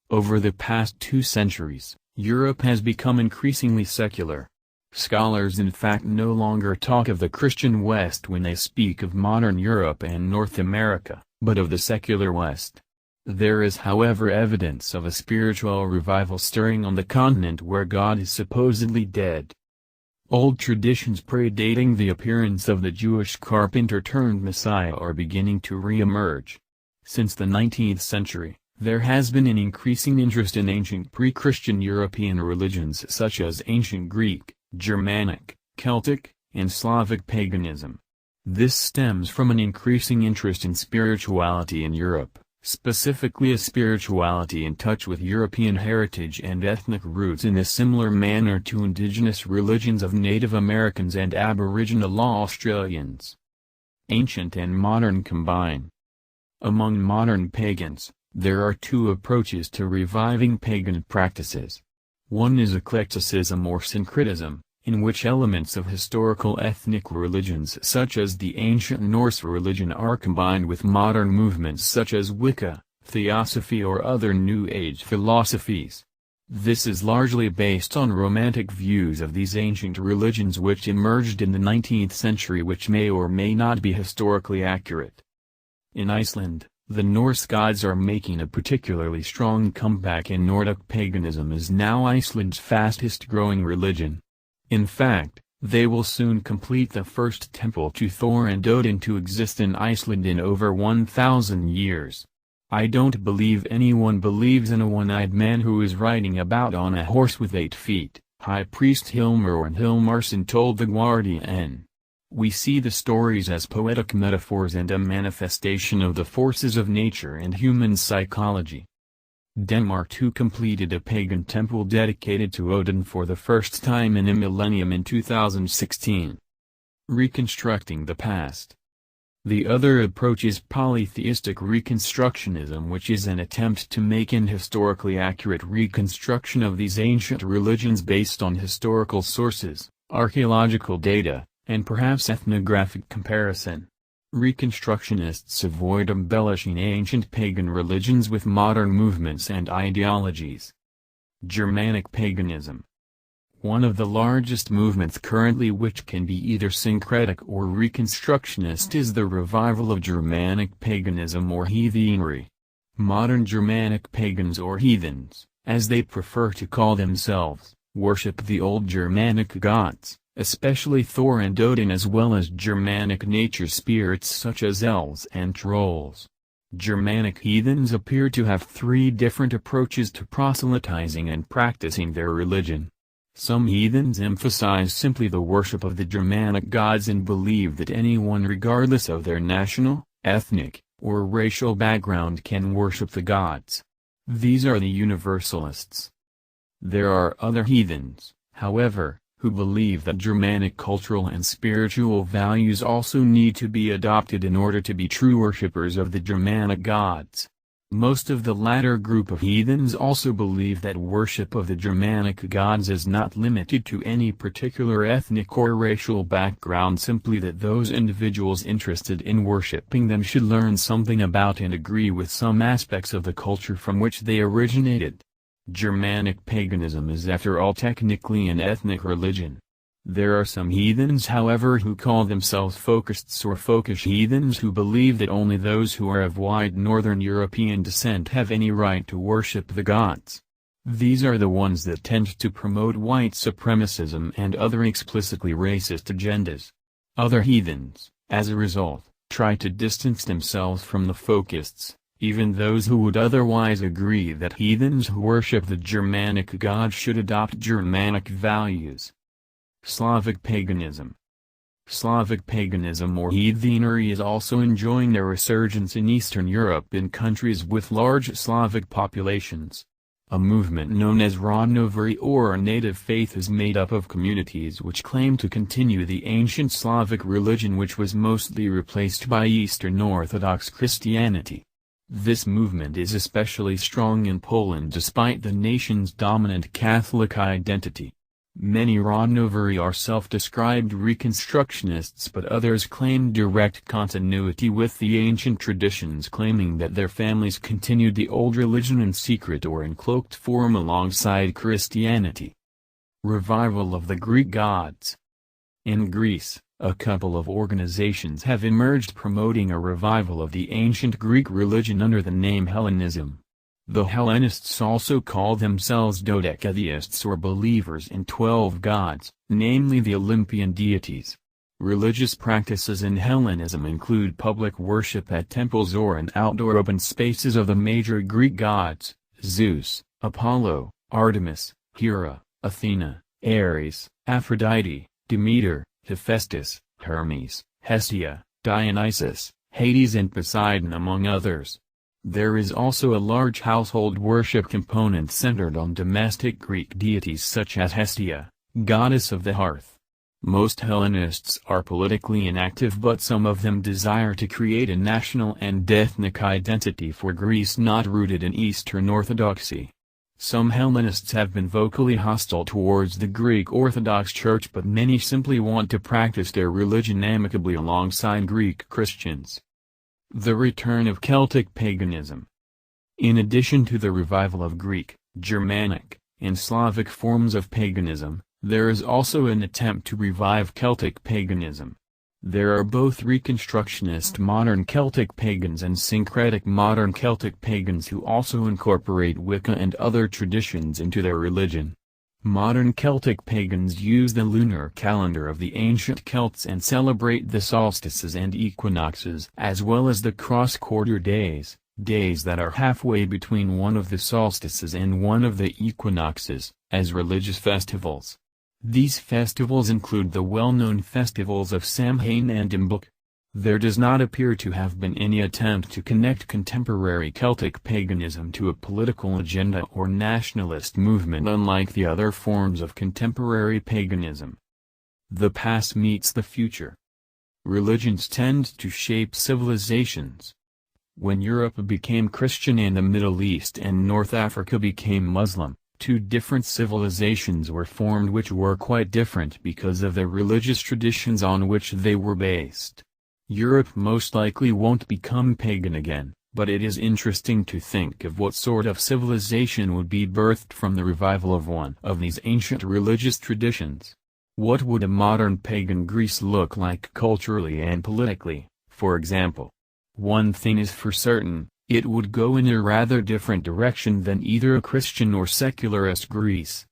Over the past 2 centuries, Europe has become increasingly secular. Scholars in fact no longer talk of the Christian West when they speak of modern Europe and North America, but of the secular West. There is however evidence of a spiritual revival stirring on the continent where God is supposedly dead. Old traditions predating the appearance of the Jewish carpenter-turned-Messiah are beginning to re-emerge. Since the 19th century, there has been an increasing interest in ancient pre-Christian European religions such as ancient Greek, Germanic, Celtic, and Slavic paganism. This stems from an increasing interest in spirituality in Europe, specifically a spirituality in touch with European heritage and ethnic roots in a similar manner to indigenous religions of Native Americans and Aboriginal Australians. Ancient and modern combine. Among modern pagans, there are two approaches to reviving pagan practices. One is eclecticism or syncretism, in which elements of historical ethnic religions such as the ancient Norse religion are combined with modern movements such as Wicca, Theosophy or other New Age philosophies. This is largely based on romantic views of these ancient religions which emerged in the 19th century, which may or may not be historically accurate. In Iceland, the Norse gods are making a particularly strong comeback, and Nordic paganism is now Iceland's fastest-growing religion. In fact, they will soon complete the first temple to Thor and Odin to exist in Iceland in over 1,000 years. I don't believe anyone believes in a one-eyed man who is riding about on a horse with 8 feet, High Priest Hilmar and Hilmarsson told The Guardian. We see the stories as poetic metaphors and a manifestation of the forces of nature and human psychology. Denmark too completed a pagan temple dedicated to Odin for the first time in a millennium in 2016. Reconstructing the past. The other approach is polytheistic reconstructionism, which is an attempt to make an historically accurate reconstruction of these ancient religions based on historical sources, archaeological data, and perhaps ethnographic comparison. Reconstructionists avoid embellishing ancient pagan religions with modern movements and ideologies. Germanic paganism. One of the largest movements currently, which can be either syncretic or reconstructionist, is the revival of Germanic paganism or heathenry. Modern Germanic pagans or heathens, as they prefer to call themselves, worship the old Germanic gods, especially Thor and Odin, as well as Germanic nature spirits such as elves and trolls. Germanic heathens appear to have 3 different approaches to proselytizing and practicing their religion. Some heathens emphasize simply the worship of the Germanic gods and believe that anyone regardless of their national, ethnic, or racial background can worship the gods. These are the Universalists. There are other heathens, however, who believe that Germanic cultural and spiritual values also need to be adopted in order to be true worshippers of the Germanic gods. Most of the latter group of heathens also believe that worship of the Germanic gods is not limited to any particular ethnic or racial background, simply that those individuals interested in worshipping them should learn something about and agree with some aspects of the culture from which they originated. Germanic paganism is after all technically an ethnic religion. There are some heathens however who call themselves folkists or folkish heathens, who believe that only those who are of white Northern European descent have any right to worship the gods. These are the ones that tend to promote white supremacism and other explicitly racist agendas. Other heathens, as a result, try to distance themselves from the folkists. Even those who would otherwise agree that heathens who worship the Germanic gods should adopt Germanic values. Slavic paganism. Slavic paganism or heathenry is also enjoying a resurgence in Eastern Europe in countries with large Slavic populations. A movement known as Rodnovery or a native faith is made up of communities which claim to continue the ancient Slavic religion, which was mostly replaced by Eastern Orthodox Christianity. This movement is especially strong in Poland despite the nation's dominant Catholic identity. Many Rodnovery are self-described Reconstructionists, but others claim direct continuity with the ancient traditions, claiming that their families continued the old religion in secret or in cloaked form alongside Christianity. Revival of the Greek gods. In Greece, a couple of organizations have emerged promoting a revival of the ancient Greek religion under the name Hellenism. The Hellenists also call themselves dodecadeists, or believers in 12 gods, namely the Olympian deities. Religious practices in Hellenism include public worship at temples or in outdoor open spaces of the major Greek gods: Zeus, Apollo, Artemis, Hera, Athena, Ares, Aphrodite, Demeter, Hephaestus, Hermes, Hestia, Dionysus, Hades and Poseidon, among others. There is also a large household worship component centered on domestic Greek deities such as Hestia, goddess of the hearth. Most Hellenists are politically inactive, but some of them desire to create a national and ethnic identity for Greece not rooted in Eastern Orthodoxy. Some Hellenists have been vocally hostile towards the Greek Orthodox Church, but many simply want to practice their religion amicably alongside Greek Christians. The return of Celtic paganism. In addition to the revival of Greek, Germanic, and Slavic forms of paganism, there is also an attempt to revive Celtic paganism. There are both Reconstructionist modern Celtic pagans and syncretic modern Celtic pagans who also incorporate Wicca and other traditions into their religion. Modern Celtic pagans use the lunar calendar of the ancient Celts and celebrate the solstices and equinoxes, as well as the cross-quarter days, days that are halfway between one of the solstices and one of the equinoxes, as religious festivals. These festivals include the well-known festivals of Samhain and Imbolc. There does not appear to have been any attempt to connect contemporary Celtic paganism to a political agenda or nationalist movement, unlike the other forms of contemporary paganism. The past meets the future. Religions tend to shape civilizations. When Europe became Christian and the Middle East and North Africa became Muslim, two different civilizations were formed which were quite different because of the religious traditions on which they were based. Europe most likely won't become pagan again, but it is interesting to think of what sort of civilization would be birthed from the revival of one of these ancient religious traditions. What would a modern pagan Greece look like culturally and politically, for example? One thing is for certain, it would go in a rather different direction than either a Christian or secularist Greece.